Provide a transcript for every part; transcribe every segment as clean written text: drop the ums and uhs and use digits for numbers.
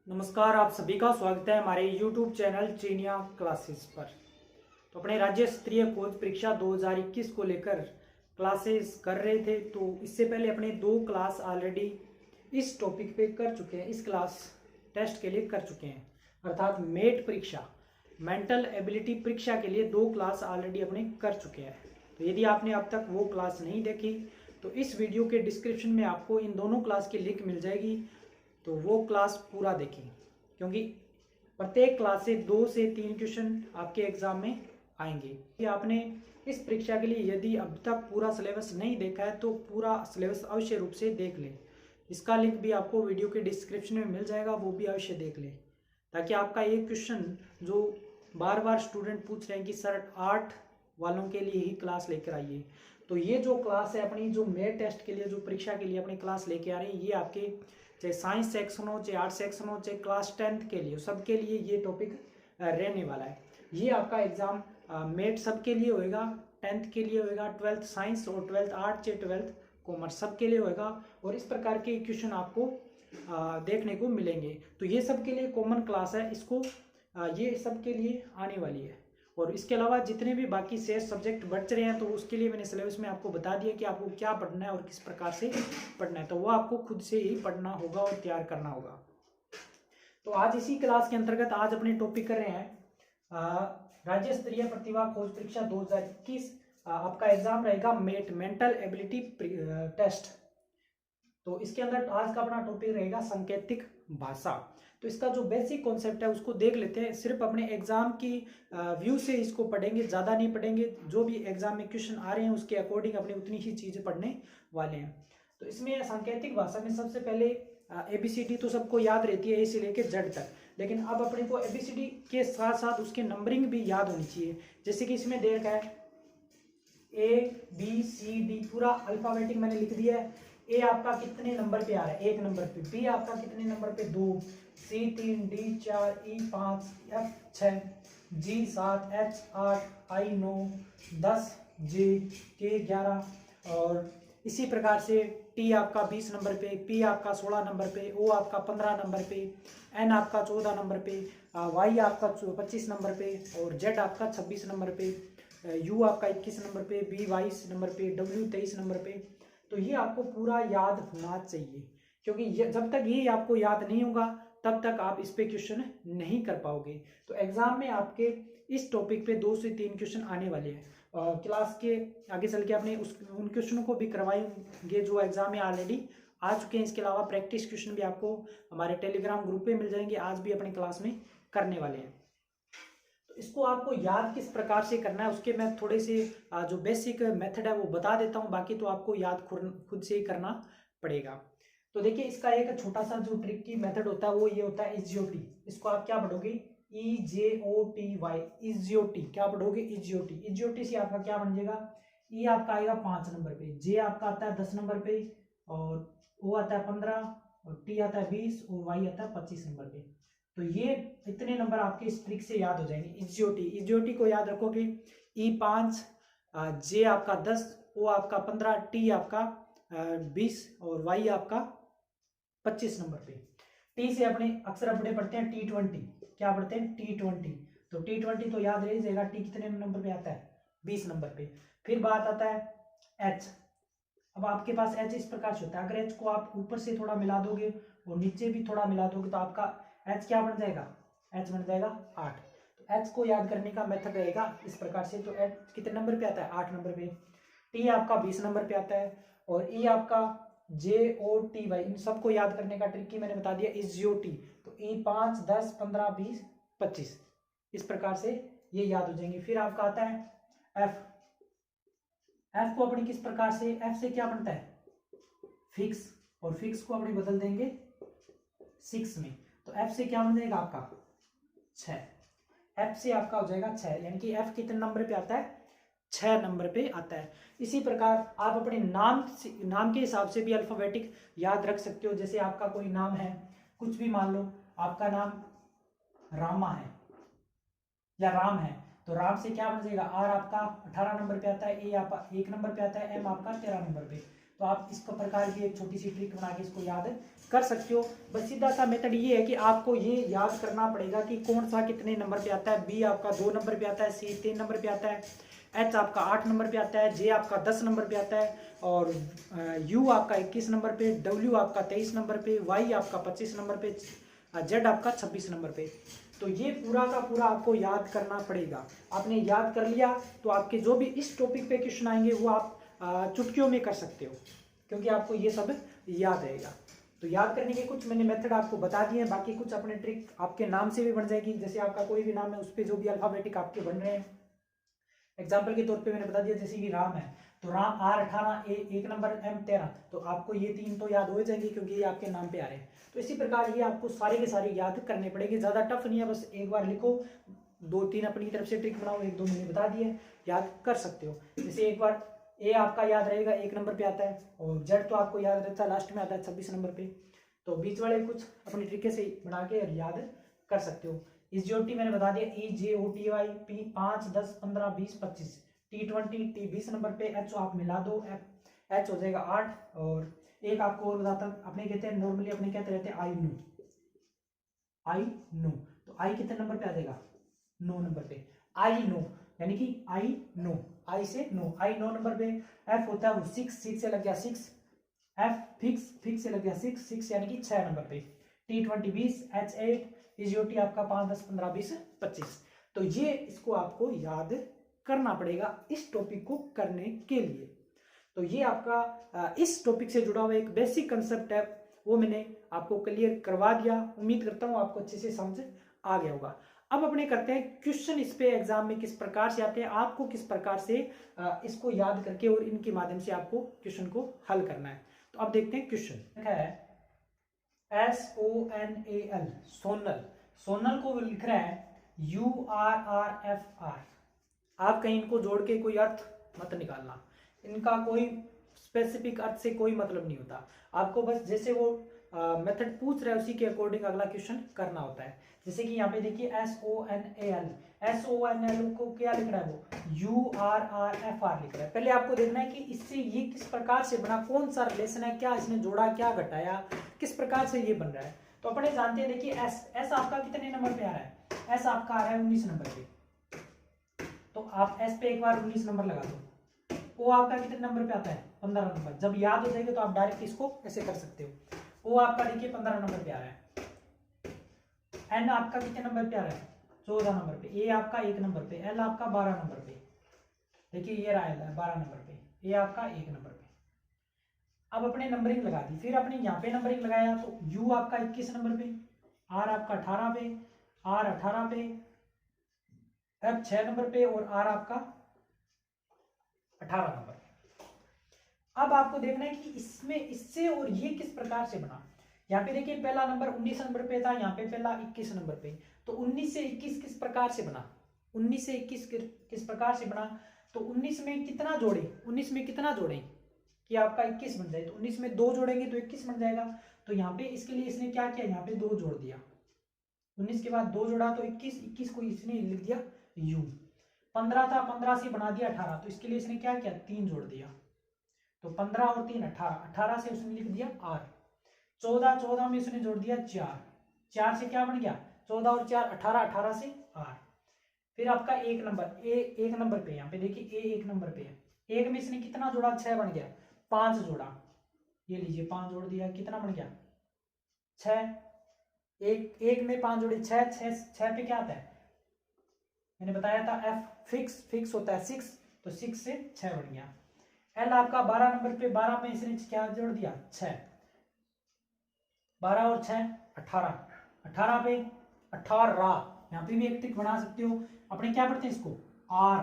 नमस्कार, आप सभी का स्वागत है हमारे YouTube चैनल चीनिया क्लासेस पर। तो अपने राज्य स्तरीय कोच परीक्षा 2021 को लेकर क्लासेस कर रहे थे। तो इससे पहले अपने 2 क्लास ऑलरेडी इस टॉपिक पे कर चुके हैं, इस क्लास टेस्ट के लिए कर चुके हैं, अर्थात मेट परीक्षा, मेंटल एबिलिटी परीक्षा के लिए 2 क्लास ऑलरेडी अपने कर चुके हैं। तो यदि आपने अब तक वो क्लास नहीं देखी तो इस वीडियो के डिस्क्रिप्शन में आपको इन दोनों क्लास की लिंक मिल जाएगी, तो वो क्लास पूरा देखें, क्योंकि प्रत्येक क्लास से 2 से 3 क्वेश्चन आपके एग्जाम में आएंगे। कि आपने इस परीक्षा के लिए यदि अब तक पूरा सिलेबस नहीं देखा है तो पूरा सिलेबस अवश्य रूप से देख लें। इसका लिंक भी आपको वीडियो के डिस्क्रिप्शन में मिल जाएगा, वो भी अवश्य देख लें, ताकि आपका एक क्वेश्चन जो बार बार स्टूडेंट पूछ रहे हैं कि सर 8 वालों के लिए ही क्लास लेकर आइए, तो ये जो क्लास है अपनी, जो मेट टेस्ट के लिए, जो परीक्षा के लिए अपनी क्लास लेके आ रही है, ये आपके चाहे साइंस सेक्शन हो, चाहे आर्ट सेक्शन हो, चाहे क्लास 10th के लिए, सबके लिए ये टॉपिक रहने वाला है। ये आपका एग्जाम मेट सबके लिए होएगा, 10th के लिए होएगा, 12th साइंस और 12th आर्ट, चाहे 12th कॉमर्स, सबके लिए होएगा। और इस प्रकार के क्वेश्चन आपको देखने को मिलेंगे। तो ये सबके लिए कॉमन क्लास है, इसको ये सबके लिए आने वाली है। और इसके अलावा जितने भी बाकी शेष सब्जेक्ट बच रहे हैं, तो उसके लिए मैंने सिलेबस में आपको बता दिया कि आपको क्या पढ़ना है और किस प्रकार से पढ़ना है, तो वो आपको खुद से ही पढ़ना होगा और तैयार करना होगा। तो आज इसी क्लास के अंतर्गत आज अपने टॉपिक कर रहे हैं राज्य स्तरीय प्रतिभा खोज परीक्षा 2021। आपका एग्जाम रहेगा मेट, मेंटल एबिलिटी टेस्ट। तो इसके अंदर आज का अपना टॉपिक रहेगा सांकेतिक भाषा। तो इसका जो बेसिक कॉन्सेप्ट है उसको देख लेते हैं। सिर्फ अपने एग्जाम की व्यू से इसको पढ़ेंगे, ज़्यादा नहीं पढ़ेंगे। जो भी एग्जाम में क्वेश्चन आ रहे हैं उसके अकॉर्डिंग अपनी उतनी ही चीज़ें पढ़ने वाले हैं। तो इसमें सांकेतिक भाषा में सबसे पहले ABCD तो सबको याद रहती है, A से लेके Z तक, लेकिन अब अपने को ABCD के साथ साथ उसके नंबरिंग भी याद होनी चाहिए। जैसे कि इसमें दे रखा है ABCD, पूरा अल्फाबेटिक मैंने लिख दिया है। ए आपका कितने नंबर पे आ रहा है? 1 नंबर पे। बी आपका कितने नंबर पे? 2। C 3, D 4, E 5, F 6, G 7, H 8, I 9, 10, J K 11, और इसी प्रकार से T आपका 20 नंबर पे, P आपका 16 नंबर पे, O आपका 15 नंबर पे, N आपका 14 नंबर पे, Y आपका 25 नंबर पे, और Z आपका 26 नंबर पे, U आपका 21 नंबर पे, B 22 नंबर पे, W 23 नंबर पे। तो ये आपको पूरा याद होना चाहिए, क्योंकि जब तक ये आपको याद नहीं होगा तब तक आप इस पे क्वेश्चन नहीं कर पाओगे। तो एग्जाम में आपके इस टॉपिक पे 2 से 3 क्वेश्चन आने वाले हैं। क्लास के आगे चल के अपने उन क्वेश्चनों को भी करवाएंगे जो एग्जाम में ऑलरेडी आ चुके हैं। इसके अलावा प्रैक्टिस क्वेश्चन भी आपको हमारे टेलीग्राम ग्रुप पे मिल जाएंगे, आज भी अपनी क्लास में करने वाले हैं। इसको आपको याद किस प्रकार से करना है उसके मैं थोड़े से जो बेसिक मेथड है वो बता देता हूँ, बाकी तो आपको याद खुद से ही करना पड़ेगा। तो देखिए, इसका एक छोटा सा जो ट्रिक की मेथड होता है वो ये होता है इजियोटी। इसको आप क्या पढ़ोगे? EJOTY, इजियोटी। क्या पढ़ोगे? इजियोटी। इजियोटी से आपका क्या बन जाएगा? E आपका आएगा 5 नंबर पे, J आपका आता है 10 नंबर पे, और O आता है 15, और T आता है 20, और Y आता है 25 नंबर पे। तो ये इतने नंबर आपके इस ट्रिक से याद हो जाएंगे। इजियोटी, इजियोटी को याद रखोगे। E 5, J आपका 10, O आपका 15, T आपका 20, और Y आपका 25 नंबर पे। T से अपने अक्सर अपने पढ़ते हैं T20। क्या पढ़ते हैं? T20। तो T20 तो याद रह जाएगा। T कितने नंबर पे आता है? 20 नंबर पे। फिर बात आता है H। अब आपके पास H इस प्रकार से होता है, अगर H को आप ऊपर से थोड़ा मिला दोगे और नीचे भी थोड़ा मिला दोगे तो आपका H क्या बन जाएगा? H बन जाएगा 8। तो H को याद करने का मेथड रहेगा इस प्रकार से। तो H कितने नंबर पे आता है? 8 नंबर पे। T आपका 20 नंबर पे आता है, और E आपका JOTY, इन सबको याद करने का ट्रिक की मैंने बता दिया, इजियोटी। तो E 5, 10, 15, 20, 25, इस प्रकार से ये याद हो जाएंगे। फिर आपका आता है F। F को अपनी किस प्रकार से? F से क्या बनता है? फिक्स, और फिक्स को अपनी बदल देंगे 6 में। तो F से क्या बन जाएगा आपका? 6। F से आपका हो जाएगा 6, यानी कि F कितने नंबर पे आता है? 6 नंबर पे आता है। इसी प्रकार आप अपने नाम के हिसाब से भी अल्फाबेटिक याद रख सकते हो। जैसे आपका कोई नाम है, कुछ भी मान लो, आपका नाम रामा है या राम है, तो राम से क्या बन जाएगा? R आपका 18 नंबर पे आता है, A आपका 1 नंबर पे आता है, M आपका 13 नंबर पे। तो आप इस प्रकार की एक छोटी सी ट्रिक बना के इसको याद कर सकते हो। बस सीधा सा मेथड ये है कि आपको ये याद करना पड़ेगा कि कौन सा कितने नंबर पे आता है। बी आपका 2 नंबर पे आता है, सी 3 नंबर पे आता है, एच आपका 8 नंबर पे आता है, जे आपका 10 नंबर पे आता है, और यू आपका 21 नंबर पे, डब्ल्यू आपका 23 नंबर पे, वाई आपका 25 नंबर पे, जेड आपका 26 नंबर पे। तो ये पूरा का पूरा आपको याद करना पड़ेगा। आपने याद कर लिया तो आपके जो भी इस टॉपिक पे क्वेश्चन आएंगे वो आप चुटकियों में कर सकते हो, क्योंकि आपको ये सब याद रहेगा। तो याद करने के कुछ मैंने मेथड आपको बता दिए हैं, बाकी कुछ अपने ट्रिक आपके नाम से भी बन जाएगी। जैसे आपका कोई भी नाम है उस पर जो भी अल्फाबेटिक आपके बन रहे हैं, एग्जाम्पल के तौर पे मैंने बता दिया, जैसे कि राम है तो राम R18, ए 1 नंबर, M13, तो आपको ये 3 तो याद हो जाएंगे क्योंकि ये आपके नाम पे आ रहे हैं। तो इसी प्रकार ये आपको सारे के सारे याद करने पड़ेंगे, ज़्यादा टफ नहीं है, बस एक बार लिखो, 2-3 अपनी तरफ से ट्रिक बनाओ, 1-2 मैंने बता दिए, याद कर सकते हो। जैसे एक बार ए आपका याद रहेगा 1 नंबर पे आता है, और जेड तो आपको याद रहता है लास्ट में आता है 26 नंबर पे। तो बीच वाले कुछ अपनी तरीके से बना के याद कर सकते हो। इस जीओटी मैंने बता दिया, EJOTY, P 5 10 15 20 25, T20 T 20 number पे, एच आप मिला दो, एच हो जाएगा 8। और एक आपको और बताता हूँ, अपने कहते हैं नॉर्मली अपने कहते रहते हैं आई नो, तो आई कितने नंबर पे आ जाएगा, 9 नंबर पे, आई नो, यानी कि आई नो, आई से नो, आई 9 नंबर पे। एफ होता है वो 6 से लग गया 6, एफ फिक्स से लग गया 6 यानी कि 6 नंबर पे। T20 20, H8, EJOT आपका 5 10 15 20 25। तो ये इसको आपको याद करना पड़ेगा इस टॉपिक को करने के लिए। तो ये आपका इस टॉपिक से जुड़ा हुआ एक बेसिक कंसेप्ट है, वो मैंने आपको क्लियर करवा दिया। उम्मीद करता हूँ आपको अच्छे से समझ आ गया होगा। अब अपने करते हैं क्वेश्चन, इस पे एग्जाम में किस प्रकार से आते हैं, आपको किस प्रकार से इसको याद करके और इनके माध्यम से आपको क्वेश्चन को हल करना है। तो अब देखते हैं क्वेश्चन है SONAL, सोनल, सोनल को लिख रहा है URRFR। आप कहीं इनको जोड़ के कोई अर्थ मत निकालना, इनका कोई स्पेसिफिक अर्थ से कोई मतलब नहीं होता। आपको बस जैसे वो मेथड पूछ रहा है उसी के अकॉर्डिंग अगला क्वेश्चन करना होता है। जैसे कि यहाँ पे देखिए SONAL को क्या लिख रहा है, वो URRFR लिख रहा है। पहले आपको देखना है कि इससे ये किस प्रकार से बना, कौन सा रिलेशन है, क्या इसने जोड़ा, क्या घटाया, किस प्रकार से ये बन रहा है। तो अपने जानते हैं, देखिए एस आपका कितने नंबर पे आ रहा है, एस आपका आ रहा है 19 नंबर पे, तो आप एस पे एक बार 19 नंबर लगा दो। ओ आपका कितने नंबर पे आता है, 15 नंबर। जब याद हो जाएगा तो आप डायरेक्ट इसको ऐसे कर सकते हो। ओ आपका देखिए 15 नंबर पे आ रहा है। एन आपका कितने नंबर पे आ रहा है, 14 नंबर पे। ए आपका 1 नंबर पे, एल आपका 12 नंबर पे, देखिए ये रहा है 12 नंबर पे, ए आपका 1 नंबर पे। अब अपने नंबरिंग लगा दी, फिर अपने यहाँ पे नंबरिंग लगाया, तो यू आपका 21 नंबर पे, आर आपका 18 पे, आर 18 पे, एफ 6 नंबर पे, और आर आपका 18 नंबर पे। अब आपको देखना है कि इसमें इससे और ये किस प्रकार से बना। यहाँ पे देखिए पहला नंबर 19 नंबर पे था, यहाँ पे पहला 21 नंबर पे, तो 19 से 21 किस प्रकार से बना, 19 से 21 किस प्रकार से बना। तो 19 में कितना जोड़े, 19 में कितना जोड़े कि आपका 21 बन जाए, तो 19 में 2 जोड़ेंगे तो 21 बन जाएगा। तो यहाँ पे इसके लिए इसने क्या किया, यहाँ पे 2 जोड़ दिया, 19 के बाद 2 जोड़ा तो 21 को इसने लिख दिया u। 15 था, 15 से बना दिया 18, तो इसके लिए इसने क्या किया, 3 जोड़ दिया, तो 15 और 3 18, 18 से उसने लिख दिया r। 14 में उसने जोड़ दिया 4 से क्या बन गया, 14 और 4 18, 18 से r। फिर आपका 1 नंबर, ए 1 नंबर पे, यहाँ पे देखिए ए 1 नंबर पे है, 1 में इसने कितना जोड़ा, 6 बन गया, 5 जोड़ा, ये लीजिए 5 जोड़ दिया, कितना बन गया 6। एक में 5 जोड़े 6 पे क्या आता है, मैंने बताया था एफ फिक्स होता है 6, तो 6 से 6 बन गया। एल आपका 12 नंबर पे, 12 में इसने क्या जोड़ दिया 6, 12 और 6 18, 18 पे 18, यहाँ पे भी एक टिक बना सकते हो। अपने क्या पढ़ते हैं इसको, आर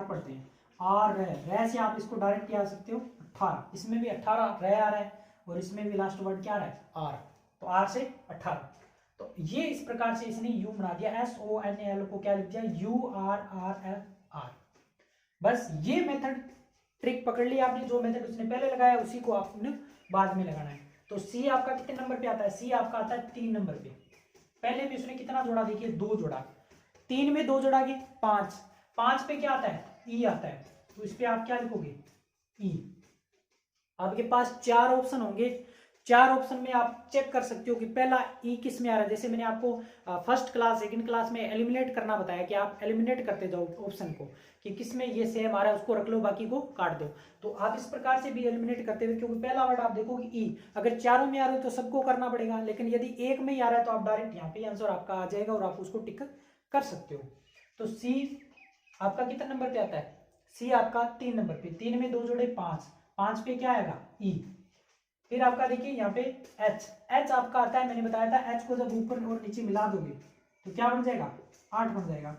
पढ़ते हैं, आर रे से आप इसको डायरेक्ट क्या सकते हो 18, इसमें भी 18 रे आ रहा है, और इसमें भी लास्ट वर्ड क्या आ रहा है आर, तो आर से 18। तो ये इस प्रकार से इसने यू बना दिया, SONAL को क्या लिख दिया, URRFR। बस ये मेथड ट्रिक पकड़ लिया आपने, जो मेथड उसने पहले लगाया उसी को आपने बाद में लगाना है। तो सी आपका कितने नंबर पे आता है, सी आपका आता है 3 नंबर पे। पहले में उसने कितना जोड़ा, देखिए 2 जोड़ा, 3 में 2 जोड़ा के 5 पे क्या आता है, ई आता है, तो इस पे आप क्या लिखोगे, ई। आपके पास 4 ऑप्शन होंगे, 4 ऑप्शन में आप चेक कर सकते हो कि पहला ई किस में आ रहा है। जैसे मैंने आपको फर्स्ट क्लास सेकंड क्लास में एलिमिनेट करना बताया कि आप एलिमिनेट करते जाओ ऑप्शन को कि किस में ये सेम आ रहा है, उसको रख लो, बाकी को काट दो। तो आप इस प्रकार से भी एलिमिनेट करते हुए, क्योंकि पहला वर्ड आप देखोगे ई, अगर चारों में आ रहा है तो सबको करना पड़ेगा, लेकिन यदि एक में ही आ रहा है तो आप डायरेक्ट यहाँ पे आंसर आपका आ जाएगा और आप उसको टिक कर सकते हो। तो सी आपका कितना नंबर पे आता है, सी आपका 3 नंबर पे, 3 में 2 जोड़े 5, 5 पे क्या आएगा, ई। फिर आपका देखिए यहाँ पे एच, एच आपका आता है, मैंने बताया था एच को जब ऊपर और नीचे मिला दोगे तो क्या बन जाएगा, 8 बन जाएगा।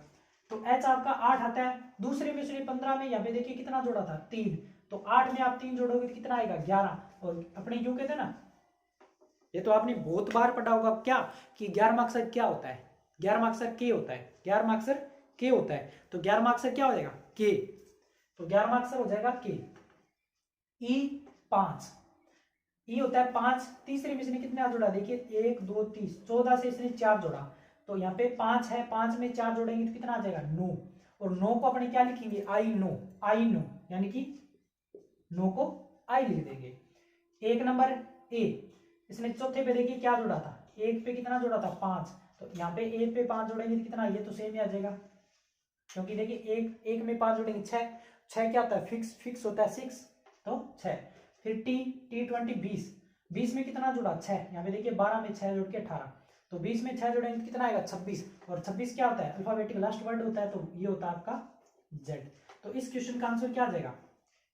तो एच आपका 8 आता है। दूसरे में से 15 में यहाँ पे देखिए कितना जोड़ा था, 3, तो 8 में आप 3 जोड़ोगे तो कितना आएगा, 11। और अपने यूं कहते हैं ना, ये तो आपने बहुत बार पढ़ा होगा क्या, कि 11वां अक्षर क्या होता है, 11वां अक्षर के होता है, 11वां अक्षर के होता है। तो 11वां अक्षर क्या हो जाएगा, के। तो 11वां अक्षर हो जाएगा के। ई 5, ई होता है 5। तीसरे में इसने कितने जोड़ा, देखिए 1 2 3, 14 से इसने 4 जोड़ा, तो यहाँ पे 5 है, 5 में 4 जोड़ेंगे तो कितना आ जाएगा, 9। और 9 को अपने क्या लिखेंगे, आई नो, आई नो, यानी कि 9 को आई लिख देंगे। 1 नंबर ए, इसने चौथे पे देखिए क्या जोड़ा था, 1 पे कितना जोड़ा था, 5, तो यहाँ पे 1 पे 5 जोड़ेंगे तो कितना, ये तो सेम ही आ जाएगा, क्योंकि देखिए 1 में 5 जोड़ेंगे 6, 6 क्या होता है, फिक्स होता है 6, तो 6। फिर टी 20 20, 20 में कितना जुड़ा, 6, यहाँ पे देखिए 12 में 6 जोड़ के 18, तो 20 में 6 जोड़ेंगे तो कितना आएगा, 26। और 26 क्या होता है, अल्फाबेटिक लास्ट वर्ड होता है, तो ये होता है आपका जेड। तो इस क्वेश्चन का आंसर क्या आ जाएगा,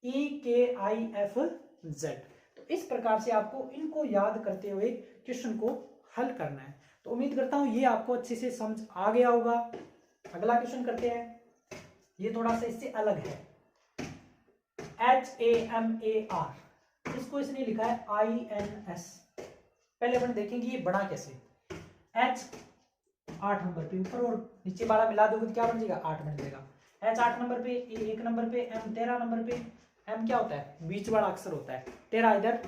EKIFZ। तो इस प्रकार से आपको इनको याद करते हुए क्वेश्चन को हल करना है। तो उम्मीद करता हूं ये आपको अच्छे से समझ आ गया होगा। अगला क्वेश्चन करते हैं, ये थोड़ा सा इससे अलग है, HAMAR, इसको इसने लिखा है INS। पहले अपन देखेंगे ये बना कैसे। H 8 नंबर पे ऊपर और नीचे वाला मिला दोगे तो क्या बन जाएगा, 8 बन जाएगा। H 8 नंबर पे, A 1 नंबर पे, M 13 नंबर पे। M क्या होता है, बीच वाला अक्षर होता है, 13 इधर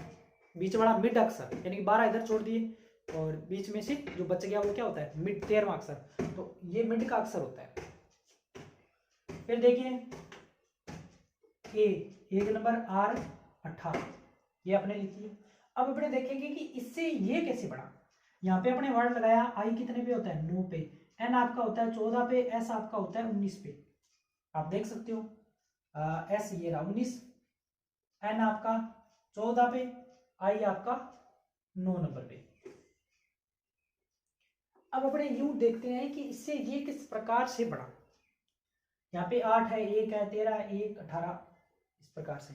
बीच वाला मिड अक्षर, यानी कि 12 इधर छोड़ दिए और बीच में से जो बच गया वो क्या होता है, मिड 13वां अक्षर, तो ये मिड का अक्षर होता है। फिर देखिए A 1 नंबर, R 18, ये अपने लिखिए। अब अपने देखेंगे कि इससे ये कैसे बढ़ा। यहाँ पे अपने वर्ड लगाया, आई कितने पे होता है, 9 पे, एन आपका होता है 14 पे, एस आपका होता है 19 पे। आप देख सकते हो एस ये रहा 19, एन आपका 14 पे, आई आपका 9 नंबर पे। अब अपने यूं देखते हैं कि इससे ये किस प्रकार से बढ़ा। यहाँ पे 8 है, 1 है, 13 है, 1 18, इस प्रकार से।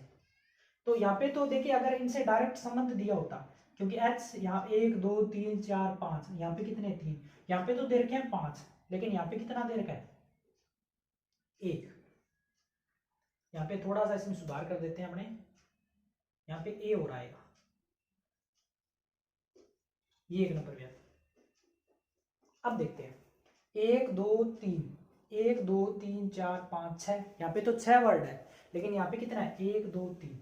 तो यहाँ पे तो देखिए अगर इनसे डायरेक्ट संबंध दिया होता, क्योंकि एच यहाँ 1 2 3 4 5, यहाँ पे कितने 3, यहाँ पे तो दे रखे हैं 5, लेकिन यहाँ पे कितना दे रखा है 1। यहाँ पे थोड़ा सा इसमें सुधार कर देते हैं अपने, यहाँ पे ए हो रहा है, ये 1 नंबर पे। अब देखते हैं 1 2 3, 1 2 3 4 5 6, यहाँ पे तो 6 वर्ड है, लेकिन यहाँ पे कितना है 1 2 3।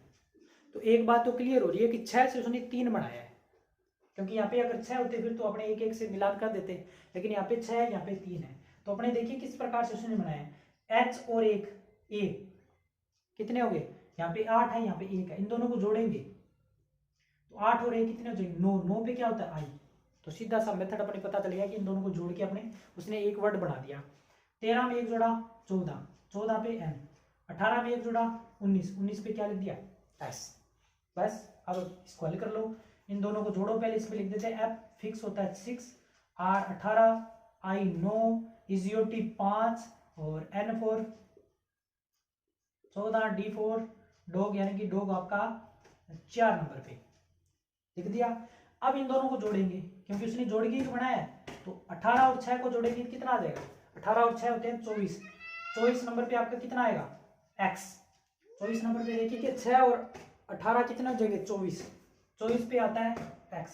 तो एक बात तो क्लियर हो रही है कि 6 से उसने 3 बनाया है, क्योंकि यहाँ पे अगर 6 होते फिर तो अपने 1 1 से मिलान कर देते, लेकिन यहाँ पे 6 है, यहाँ पे 3 है। तो अपने देखिए किस प्रकार से उसने बनाया है, H और 1 A कितने हो गए, यहाँ पे 8 है, यहाँ पे 1 है, इन दोनों को जोड़ेंगे तो 8 और 1 कितने हो जाएंगे 9, 9 पे क्या होता है आई। तो सीधा सा मेथड अपने पता चल गया कि इन दोनों को जोड़ के अपने उसने एक वर्ड बना दिया। 13 में 1 जोड़ा 14, 14 पे N, 18 में 1 जोड़ा 19, 19 पे क्या लिख दिया S। बस अब इसको हल कर लो, इन दोनों को जोड़ो, पहले इसमें लिख देते हैं F फिक्स होता है 6, R 18, I 9, EZOT 5 और N 4 14, D 4 डॉग, यानी कि डॉग आपका 4 नंबर पे लिख दिया। अब इन दोनों को जोड़ेंगे, क्योंकि उसने जोड़ के ही बनाया है, तो 18 और 6 को जोड़ेंगे तो कितना आ जाएगा, 18 और 6 होते हैं 24, 24 नंबर पे आपका कितना आएगा x। 24 नंबर पे देखिए कि 6 और 18 कितना हो जाएंगे 24, 24 पे आता है x।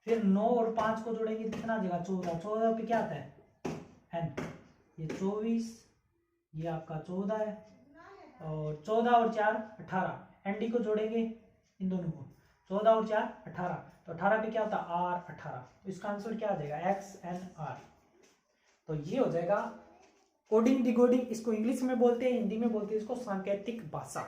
फिर 9 और 5 को जोड़ेंगे तो कितना आ जाएगा 14, 14 पे क्या आता है n, ये 24, ये आपका 14 है, और 14 और 4 18, एनडी को जोड़ेंगे इन दोनों को, 14 और 4 18, तो 18 पे क्या होता है R 18। तो इसका आंसर क्या आ जाएगा XNR। तो ये हो जाएगा कोडिंग डिकोडिंग इसको इंग्लिश में बोलते हैं, हिंदी में बोलते हैं इसको सांकेतिक भाषा।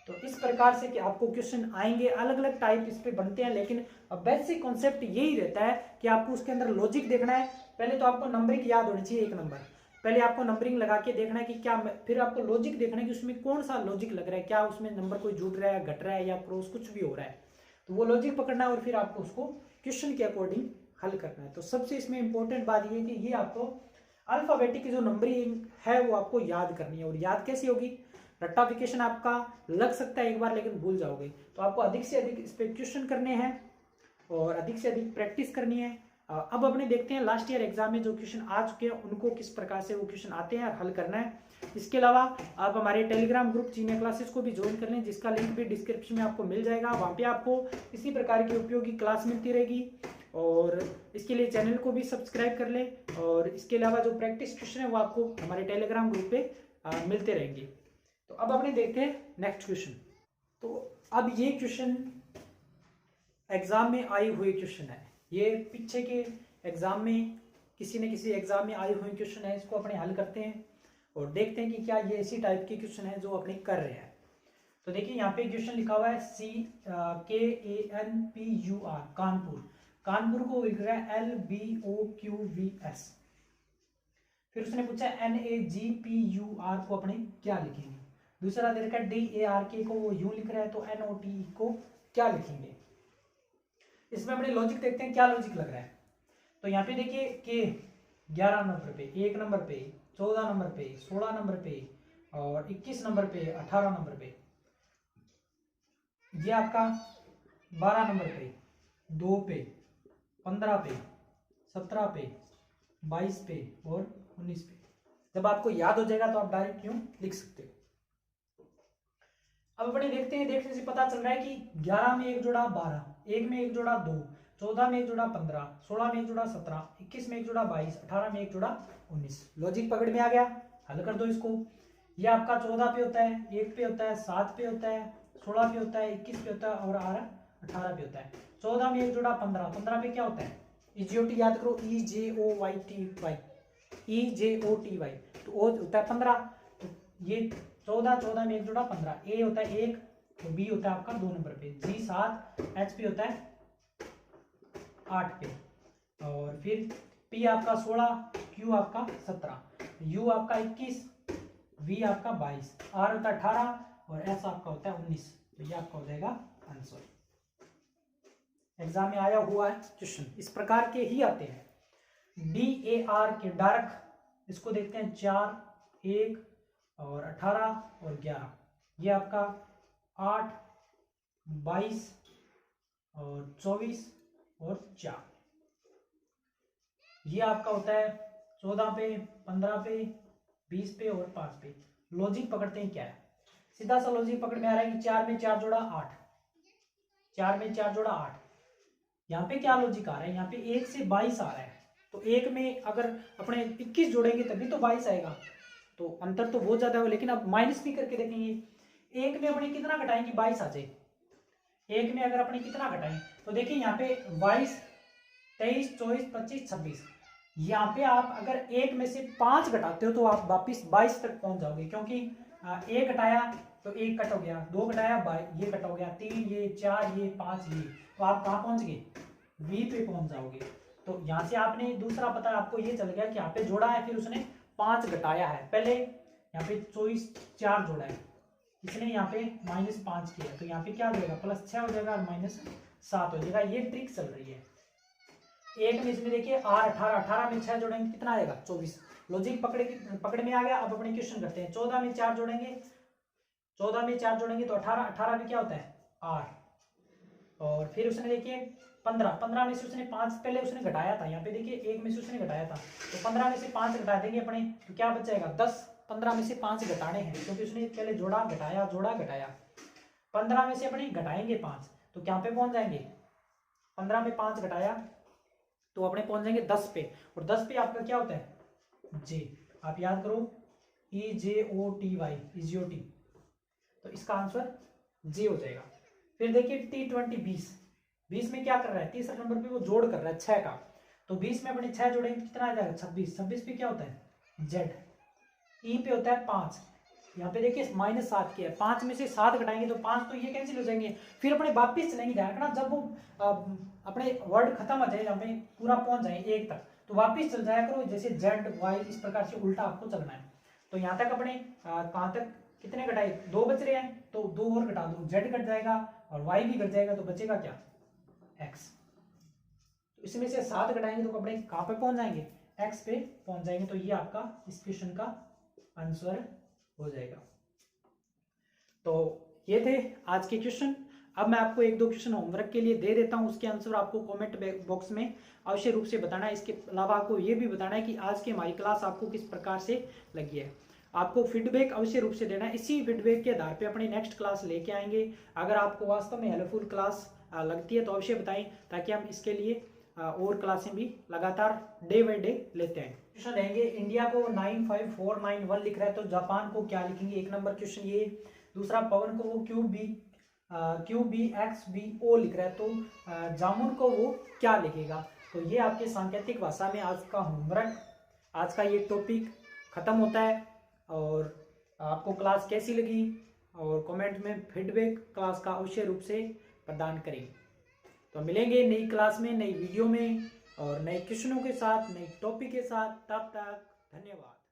तो इस प्रकार से कि आपको क्वेश्चन आएंगे, अलग अलग टाइप इस पे बनते हैं, लेकिन बेसिक कॉन्सेप्ट यही रहता है कि आपको उसके अंदर लॉजिक देखना है। पहले तो आपको नंबरिंग याद होनी चाहिए, एक नंबर पहले आपको नंबरिंग लगा के देखना है कि क्या, फिर आपको लॉजिक देखना है कि उसमें कौन सा लॉजिक लग रहा है, क्या उसमें नंबर कोई जुड़ रहा है, घट रहा है या क्रॉस कुछ भी हो रहा है, तो वो लॉजिक पकड़ना है और फिर आपको उसको क्वेश्चन के अकॉर्डिंग हल करना है। तो सबसे इसमें इंपॉर्टेंट बात ये है कि ये आपको अल्फाबेटिक की जो नंबरिंग है वो आपको याद करनी है। और याद कैसी होगी, रट्टाफिकेशन आपका लग सकता है एक बार लेकिन भूल जाओगे, तो आपको अधिक से अधिक इस पर क्वेश्चन करने हैं और अधिक से अधिक प्रैक्टिस करनी है। अब अपने देखते हैं लास्ट ईयर एग्जाम में जो क्वेश्चन आ चुके हैं उनको किस प्रकार से वो क्वेश्चन आते हैं और हल करना है। इसके अलावा आप हमारे टेलीग्राम ग्रुप जीनिया क्लासेस को भी ज्वाइन कर लें, जिसका लिंक भी डिस्क्रिप्शन में आपको मिल जाएगा। वहाँ पे आपको इसी प्रकार की उपयोगी क्लास मिलती रहेगी और इसके लिए चैनल को भी सब्सक्राइब कर लें। और इसके अलावा जो प्रैक्टिस क्वेश्चन है वो आपको हमारे टेलीग्राम ग्रुप पे मिलते रहेंगे। तो अब अपने देखते हैं नेक्स्ट क्वेश्चन। तो अब ये क्वेश्चन एग्जाम में आए हुए क्वेश्चन है, ये पीछे के एग्जाम में किसी न किसी एग्जाम में आए हुए क्वेश्चन है, इसको अपने हल करते हैं और देखते हैं कि क्या ये इसी टाइप के क्वेश्चन है जो अपने कर रहे हैं। तो देखिए यहाँ पे क्वेश्चन लिखा हुआ है CANPUR कानपुर, कानपुर को लिख रहा है LBOQVS। फिर उसने पूछा NAGPUR को अपने क्या लिखेंगे। दूसरा दे रखा है DARK को वो यूं लिख रहा है, तो NOTE को क्या लिखेंगे। इसमें अपने लॉजिक देखते हैं क्या लॉजिक लग रहा है। तो यहाँ पे देखिए के 11 नंबर पे, 1 नंबर पे, 14 नंबर पे, 16 नंबर पे और 21 नंबर पे, 18 नंबर पे, ये आपका 12 नंबर पे, 2 पे, 15 पे, 17 पे, 22 पे और 19 पे। जब आपको याद हो जाएगा तो आप डायरेक्ट यूं लिख सकते हो। अब अपने देखते हैं, देखने से पता चल रहा है कि 11 में एक जोड़ा 12, 1 में एक जोड़ा 2, 14 में एक जोड़ा 15, 16 में एक जोड़ा 17, 21 में एक जोड़ा 22, 18 में एक जोड़ा 19। लॉजिक पकड़ में आ गया, हल कर दो इसको। ये आपका 14 पे होता है, 1 पे होता है, 7 पे होता है, 16 पे होता है, 21 पे होता है और 18 पे होता है। 14 में एक जोड़ा 15, 15 पे क्या होता है, EJOT याद करो, EJOYTY, EJOTY, तो वो होता है 15। तो ये 14, 14 में एक जोड़ा 15, ए होता है 1, तो बी होता है आपका 2 नंबर पे, जी 7, एच पी होता है 8 पे और फिर पी आपका 16, क्यू आपका 17, यू आपका 21, वी आपका 22, आर होता है 18 और एस आपका होता है 19। तो ये आपका हो जाएगा आंसर। एग्जाम में आया हुआ है क्वेश्चन, इस प्रकार के ही आते हैं। DAR के डार्क, इसको देखते हैं 4, 1 और 18 और 11, ये आपका 8, 22 और 24 और 4, ये आपका होता है 14 पे, 15 पे, 20 पे और 5 पे। लॉजिक पकड़ते हैं क्या है, सीधा सा लॉजिक पकड़ में आ रहा है कि 4 में 4 जोड़ा 8, 4 में 4 जोड़ा 8। यहाँ पे क्या लॉजिक आ रहा है, यहाँ पे 1 से 22 आ रहा है, तो 1 में अगर अपने 21 जोड़ेंगे तभी तो 22 आएगा, तो अंतर तो बहुत ज्यादा है। लेकिन अब माइनस भी करके देखेंगे, 1 में अपने कितना घटाएंगे 22 आ जाए। 1 में अगर अपने कितना घटाएं तो देखिए यहाँ पे 22, 23, 24, 25, 26, यहाँ पे आप अगर 1 में से 5 घटाते हो तो आप वापिस 22 तक पहुंच जाओगे, क्योंकि 1 घटाया तो 1 कट हो गया, 2 घटाया ये कट हो गया, 3 ये, 4 ये, 5 ये, तो आप कहाँ पहुंच गए, V पे पहुंच जाओगे। तो यहाँ से आपने दूसरा पता आपको ये चल गया कि यहाँ पे जोड़ा है, फिर उसने 5 घटाया है, पहले यहाँ पे 24 4 जोड़ा है, इसने यहाँ पे -5 किया, तो यहाँ पे क्या हो जाएगा +6 हो जाएगा और -7 हो जाएगा। ये ट्रिक चल रही है। 1 में इसमें देखिए 18 में 6 जोड़ेंगे कितना आएगा 24। लॉजिक पकड़ में आ गया। अब अपने क्वेश्चन करते हैं। 14 में 4 जोड़ेंगे, 14 में 4 जोड़ेंगे तो 18 में क्या होता है R, और फिर उसने देखिए 15 में से उसने 5 पहले उसने घटाया था, यहाँ पे देखिए 1 में से उसने घटाया था, तो 15 में से 5 घटा देंगे अपने, तो क्या बचेगा 10। 15 में से 5 घटाने हैं क्योंकि उसने पहले जोड़ा घटाया, जोड़ा घटाया। 15 में से अपने घटाएंगे 5, तो क्या पे पहुंच जाएंगे, 15 में 5 घटाया तो अपने पहुंच जाएंगे 10 पे, और 10 पे आपका क्या होता है J, आप याद करो EJOTY, EJOT, तो इसका आंसर J हो जाएगा। फिर देखिए T20 20 में क्या कर रहा है, तीसरे नंबर पे वो जोड़ कर रहा है 6 का, तो 20 में अपने 6 जोड़ेंगे कितना आ जाएगा 26। 26 पे क्या होता है Z, ई पे होता है 5, यहाँ पे देखिए -7 की है, 5 में से 7 घटाएंगे तो 5 तो ये कैंसिल हो जाएंगे। फिर अपने वापिस चलेंगे, ध्यान रखना जब वो अपने वर्ड खत्म हो जाए, जहाँ पे पूरा पहुंच जाए 1 तक, तो वापिस चल जाया करो, जैसे Z Y इस प्रकार से उल्टा आपको चलना है। तो यहाँ तक अपने कहाँ तक कितने घटाए, 2 बच रहे हैं, तो 2 और घटा दो, Z घट जाएगा और Y भी घट जाएगा, तो बचेगा क्या, X। तो इसमें से 7 घटाएंगे तो अपने कहाँ पे पहुंच जाएंगे, X पे पहुंच जाएंगे। तो ये आपका इस क्वेश्चन का आंसर हो जाएगा। तो ये थे आज के क्वेश्चन। अब मैं आपको 1-2 क्वेश्चन होमवर्क के लिए दे देता हूं, उसके आंसर आपको कमेंट बॉक्स में अवश्य रूप से बताना है। इसके अलावा आपको ये भी बताना है कि आज की हमारी क्लास आपको किस प्रकार से लगी है। आपको फीडबैक अवश्य रूप से देना है, इसी फीडबैक के आधार पे अपनी नेक्स्ट क्लास लेके आएंगे। अगर आपको वास्तव में हेल्पफुल क्लास लगती है तो अवश्य बताएं, ताकि हम इसके लिए और क्लासें भी लगातार डे बाई डे लेते हैं। क्वेश्चन रहेंगे, इंडिया को 95491 लिख रहा है तो जापान को क्या लिखेंगे, 1 नंबर क्वेश्चन ये। दूसरा, पवन को वो QBXBO लिख रहा है तो जामुन को वो क्या लिखेगा। तो ये आपके सांकेतिक भाषा में आज का होमवर्क, आज का ये टॉपिक खत्म होता है। और आपको क्लास कैसी लगी और कमेंट में फीडबैक क्लास का अवश्य रूप से प्रदान करें। तो मिलेंगे नई क्लास में, नई वीडियो में और नए क्वेश्चनों के साथ, नए टॉपिक के साथ। तब तक धन्यवाद।